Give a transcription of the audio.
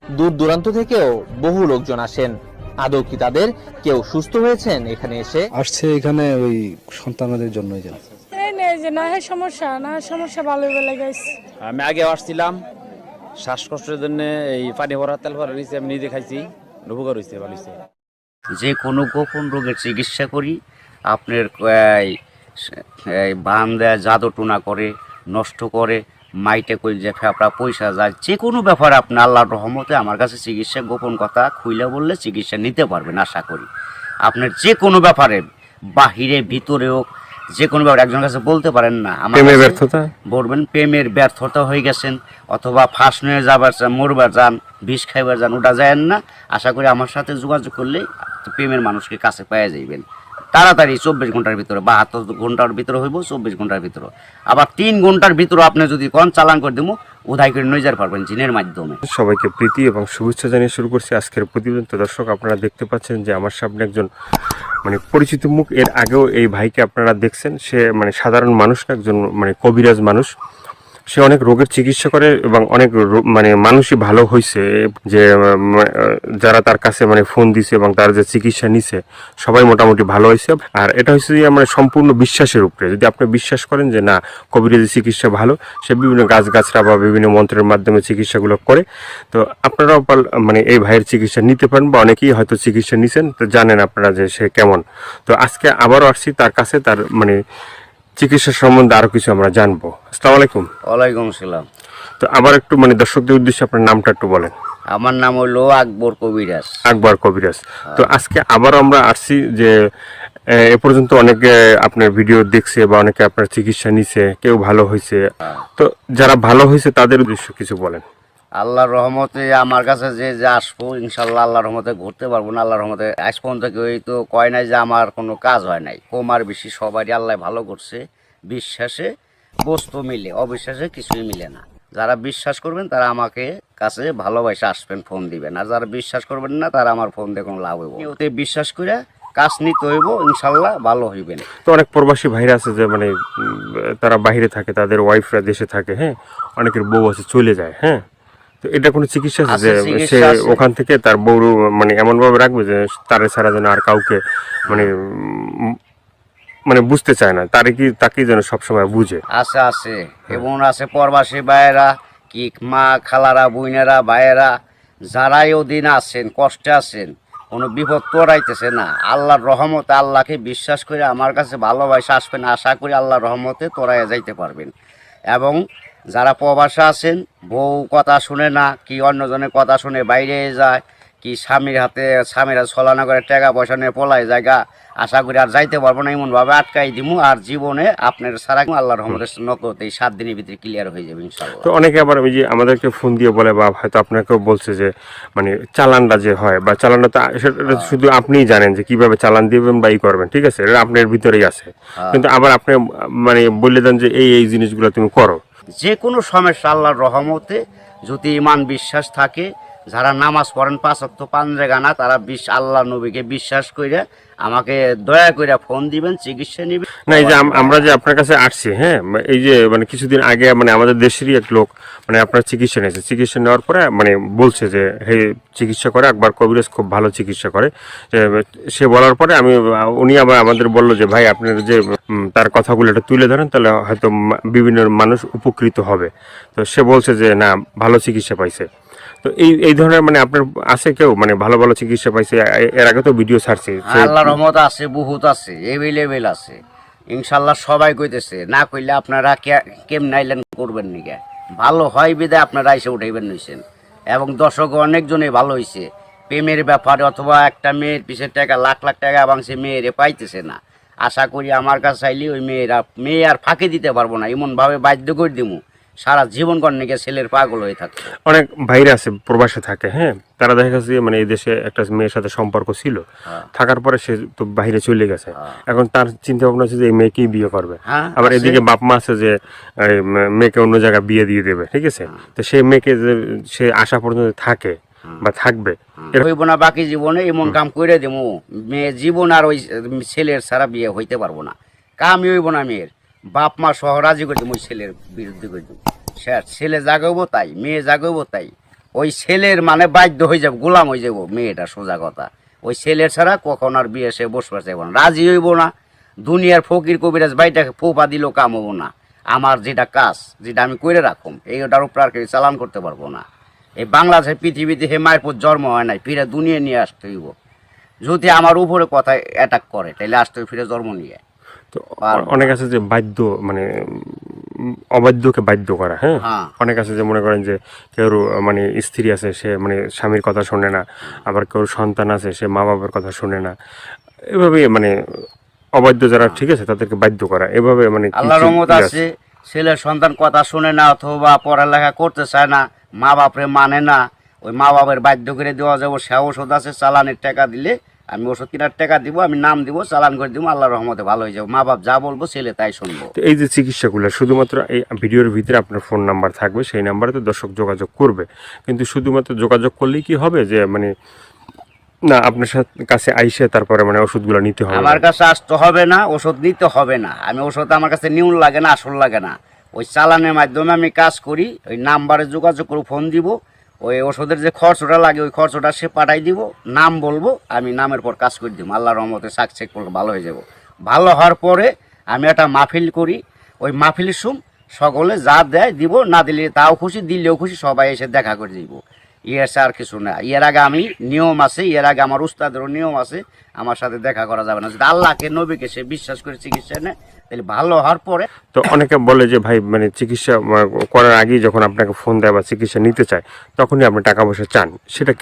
দূর দূরান্ত থেকেও বহু লোকজন আসেন। আদৌ কি তাদের কেউ সুস্থ হয়েছেন এখানে এসে? আসছে এখানে ওই সন্তানদের জন্যই যেন এই নেই যে না সমস্যা ভালো বেলা গেছে। আমি আগে আসছিলাম শ্বাসকষ্টের জন্য, এই পানি ভরা তেল ভরা নিয়েছি, আমি নিজে খাইছি, উপকার হয়েছে, ভালো হয়েছে। যে কোনো গোপন রোগের চিকিৎসা করি। আপনার এই বান দেয়, জাদু টুনা করে, নষ্ট করে, মাইটে কই যে ফেপড়া পয়সা যায়, যে কোনো ব্যাপারে আপনি আল্লাহর রহমতে আমার কাছে চিকিৎসা, গোপন কথা খুইলে বললে চিকিৎসা নিতে পারবেন আশা করি। আপনার যে কোনো ব্যাপারে, বাহিরে ভিতরে হোক, যে কোনো ব্যাপারে একজনের কাছে বলতে পারেন না আমার ব্যর্থতা বলবেন, প্রেমের ব্যর্থতা হয়ে গেছেন, অথবা ফাঁস নিয়ে যাবার চান, মরবার যান, বিষ খাইবার যান, ওটা যায় না। আশা করি আমার সাথে যোগাযোগ করলে প্রেমের মানুষকে কাছে পেয়ে যাইবেন তাড়াতাড়ি। 24 ঘন্টার ভিতরে, 72 ঘন্টার ভিতরে হইব, 24 ঘন্টার ভিতরে। আবার 3 ঘন্টার ভিতরে আপনি যদি কোন চালান করে দেবো, উধাই করে নিয়ে যেতে পারবেন জিনের মাধ্যমে। সবাইকে প্রীতি এবং শুভেচ্ছা জানিয়ে শুরু করছি আজকের প্রতিবেদন। তো দর্শক, আপনারা দেখতে পাচ্ছেন যে আমার সামনে একজন পরিচিত মুখ। এর আগেও এই ভাইকে আপনারা দেখছেন। সে সাধারণ মানুষ না, একজন কবিরাজ মানুষ। সে অনেক রোগের চিকিৎসা করে এবং অনেক মানুষই ভালো হয়েছে, যে যারা তার কাছে ফোন দিছে এবং তার যে চিকিৎসা নিছে সবাই মোটামুটি ভালো হয়েছে। আর এটা হচ্ছে যে সম্পূর্ণ বিশ্বাসের উপরে। যদি আপনি বিশ্বাস করেন যে না, কবিরাজি চিকিৎসা ভালো, সে বিভিন্ন গাছগাছরা বা বিভিন্ন মন্ত্রের মাধ্যমে চিকিৎসাগুলো করে, তো আপনারাও এই ভাইয়ের চিকিৎসা নিতে পারেন, বা অনেকেই হয়তো চিকিৎসা নিছেন, তো জানেন আপনারা যে সে কেমন। তো আজকে আবারও আসছি তার কাছে, তার চিকিৎসা সম্বন্ধে আরো কিছু আমরা জানবো। আসসালামু আলাইকুম। ওয়ালাইকুম আসসালাম। তো আবার একটু দর্শকদের উদ্দেশ্যে আপনার নামটা একটু বলেন। আমার নাম হলো আকবর কবিরাজ। আকবর কবিরাজ। তো আজকে আবারও আমরা আসছি যে এ পর্যন্ত অনেকে আপনার ভিডিও দেখছে বা অনেকে আপনার চিকিৎসা নিছে, কেউ ভালো হয়েছে। তো যারা ভালো হয়েছে তাদের উদ্দেশ্য কিছু বলেন। আল্লাহর রহমতে আমার কাছে যে যে আসবো, ইনশাল্লাহ আল্লাহর রহমতে ঘুরতে পারবো না। আল্লাহর রহমতে আজ পর্যন্ত কেউ তো কয় নাই যে আমার কোনো কাজ হয় নাই। কমার বেশি সবারই আল্লাহ ভালো করছে। বিশ্বাসে বস্তু মিলে, অবিশ্বাসে কিছুই মিলে না। যারা বিশ্বাস করবেন তারা আমাকে কাছে ভালোবাসে আসবেন, ফোন দিবেন। আর যারা বিশ্বাস করবেন না, তারা আমার ফোন দিয়ে কোনো লাভ হইব। ওতে বিশ্বাস করে কাজ নিতে হইব, ইনশাল্লাহ ভালো হইবেন। তো অনেক প্রবাসী ভাইরা আছে যে তারা বাইরে থাকে, তাদের ওয়াইফরা দেশে থাকে, হ্যাঁ, অনেকের বউ আছে চলে যায়, হ্যাঁ। তো এটা কোনো চিকিৎসা আছে যে সে ওখান থেকে তার বউ এমন ভাবে রাখবে যে তারে ছাড়া যেন আর কাউকে বুঝতে চায় না, তাকে যেন সবসময় বুঝে। আছে আছে এবং আছে প্রবাসী ভাইয়েরা, কি মা খালারা, বোনেরা, ভাইয়েরা, যারাই ওদিন আছেন, কষ্টে আছেন, কোনো বিপদ তোরাইতেছে না, আল্লাহর রহমতে আল্লাহকে বিশ্বাস করে আমার কাছে ভালোবাসা আসবেন। আশা করি আল্লাহর রহমতে তোরাইয়া যাইতে পারবেন। এবং যারা প্রবাসে আছেন, বউ কথা শুনে না, কি অন্যজনের কথা শুনে বাইরে যায়, কি স্বামীরা ছলনা করে টাকা পয়সা নিয়ে পলায় জায়গা, আশা করি আর যাইতে পারবো না, এমনভাবে আটকাই দিমু। আর জীবনে আপনার সারা আল্লাহর রহমতের নগদ এই 7 দিনের ভিতরে ক্লিয়ার হয়ে যাবে ইনশাআল্লাহ। তো অনেকে আবার ওই যে আমাদেরকে ফোন দিয়ে বলে, বা হয়তো আপনাকেও বলছে যে চালানটা যে হয়, বা চালানটা তো সেটা শুধু আপনিই জানেন যে কিভাবে চালান দিবেন বা করবেন, ঠিক আছে, এটা আপনার ভিতরেই আছে। কিন্তু আবার আপনি বলে দেন যে এই জিনিসগুলো তুমি করো। যে কোনো সমস্যা আল্লাহর রহমতে যদি ইমান বিশ্বাস থাকে, যারা নামাজ পড়েন 5 ওয়াক্ত পাঞ্জেগানা, তারা আল্লাহ নবীকে বিশ্বাস করে আমাকে দয়া করে ফোন দিবেন, চিকিৎসা নেবেন। না, এই যে আমরা যে আপনার কাছে আসছি, হ্যাঁ, এই যে কিছুদিন আগে আমাদের দেশেরই এক লোক আপনার চিকিৎসা নিয়েছে। চিকিৎসা নেওয়ার পরে বলছে যে হে, চিকিৎসা করে আকবর কবিরাজ খুব ভালো চিকিৎসা করে। সে বলার পরে উনি আবার আমাদের বললো যে ভাই, আপনার যে তার কথাগুলো একটু তুলে ধরেন, তাহলে হয়তো বিভিন্ন মানুষ উপকৃত হবে। তো সে বলছে যে না, ভালো চিকিৎসা পাইছে। তো এই ধরনের আপনার আছে কেউ ভালো ভালো চিকিৎসা পাইছে? এর আগে তো ভিডিও ছাড়ছি। আল্লাহর রহমত আছে, বহুত আছে, এভেলেবেল আছে ইনশাআল্লাহ। সবাই কইতেছে, না কইলে আপনারা কেমন আইলেন করবেন নিকে, ভালো হয় বিদায় আপনারা এসে উঠাইবেন নিছেন। এবং দর্শক অনেকজনই ভালো হয়েছে প্রেমের ব্যাপারে, অথবা একটা মেয়ের পিছে টাকা লাখ লাখ টাকা ভাঙছে, মেয়েরে পাইতেছে না। আশা করি আমার কাছে চাইলে ওই মেয়ে আর ফাঁকি দিতে পারবো না, এমনভাবে বাধ্য করে দিমু সারা জীবন কর্ণিকে ছেলের পাগল হয়ে থাকে। অনেক ভাইরা আছে প্রবাসে থাকে, হ্যাঁ, তারা দেখা গেছে এই দেশে একটা মেয়ের সাথে সম্পর্ক ছিল, থাকার পরে সে তো বাইরে চলে গেছে। এখন তার চিন্তা ভাবনা আছে যে এই মেয়েকেই বিয়ে করবে। আবার এদিকে বাপ মা আছে যে মেয়েকে অন্য জায়গায় বিয়ে দিয়ে দেবে, ঠিক আছে। তো সেই মেয়েকে সে আশা পর্যন্ত থাকে বা থাকবে, হইব না বাকি জীবনে, এমন কাম করে দেবো মেয়ে জীবন আর ওই ছেলের ছাড়া বিয়ে হইতে পারবো না। কামই হইব না মেয়ের, বাপ মা সহ রাজি করে দেবো, ওই ছেলের বিরুদ্ধে করে দেবো। ছেলে জাগাবো তাই, মেয়ে জাগাবো তাই, ওই ছেলের মানে বাধ্য হয়ে যাবো, গোলাম হয়ে যাবো মেয়েটা, সোজা কথা। ওই ছেলের ছাড়া কখন আর বিয়ে সে বসবার চাইব না, রাজি হইব না। দুনিয়ার ফকির কবিরাজ ভাইটাকে ফোপা দিলেও কাম হবো না। আমার যেটা কাজ, যেটা আমি করে রাখুম, এইটার উপর আর কেউ চালান করতে পারবো না। এই বাংলাদেশের পৃথিবীতে হে মায়ের জন্ম হয় নাই, ফিরে দুনিয়া নিয়ে আসতে হইব। যদি আমার উপরে কথা অ্যাটাক করে তাহলে আসতে হইব ফিরে জন্ম নিয়ে। তো অনেক আছে যে বাধ্য, মানে অবাধ্যকে বাধ্য করা, হ্যাঁ। হ্যাঁ। অনেক আছে যে মনে করেন যে কেউ মানে স্ত্রী আছে, সে মানে স্বামীর কথা শোনে না, আবার কেউ সন্তান আছে, সে মা বাবার কথা শোনে না, এভাবে মানে অবাধ্য যারা, ঠিক আছে, তাদেরকে বাধ্য করা, এভাবে মানে কি আল্লাহর কি রহমত আছে, ছেলের সন্তান কথা শুনে না অথবা পড়ালেখা করতে চায় না, মা বাপরে মানে না, ওই মা বাবার বাধ্য করে দেওয়া যাবো। সে ওষুধ আছে, চালানের টাকা দিলে আমি ওষুধ কেনার টাকা দিব, আমি নাম দিব, চালান করে দিব, আল্লাহর রহমতে ভালো হয়ে যাবো। মা বাপ যা বলবো ছেলে তাই শুনবো। তো এই যে চিকিৎসাগুলো শুধুমাত্র এই ভিডিওর ভিতরে আপনার ফোন নাম্বার থাকবে, সেই নাম্বারে তো দর্শক যোগাযোগ করবে, কিন্তু শুধুমাত্র যোগাযোগ করলেই কি হবে যে মানে না আপনার কাছে আইসে তারপরে মানে ওষুধগুলো নিতে হবে? আমার কাছে আসতে হবে না, ওষুধ নিতে হবে না। আমি ওষুধ আমার কাছে নিউন লাগে না, আসল লাগে না। ওই চালানের মাধ্যমে আমি কাজ করি, ওই নাম্বারে যোগাযোগ করে ফোন দিব, ওই ওষুধের যে খরচটা লাগে ওই খরচটা সে পাঠাই দিব, নাম বলবো, আমি নামের পর কাজ করে দিব। আল্লাহর রহমতে সাকসেস করলে ভালো হয়ে যাব। ভালো হওয়ার পরে আমি একটা মাহফিল করি, ওই মাহফিলের সকলে যা দেয় দিব, না দিলে তাও খুশি, দিলেও খুশি, সবাই এসে দেখা করে দিব। এর আর কিছু না। এর আগে আমি নিয়ম আছে, এর আগে আমার উস্তাদেরও নিয়ম আছে, আমার সাথে দেখা করা যাবে না। যদি আল্লাহকে নবীকে সে বিশ্বাস করে চিকিৎসা নেয় তাহলে ভালো হওয়ার পরে। তো অনেকে বলে যে ভাই মানে চিকিৎসা করার আগেই যখন আপনাকে ফোন দেয় বা চিকিৎসা নিতে চায় তখনই আপনি টাকা পয়সা চান, সেটা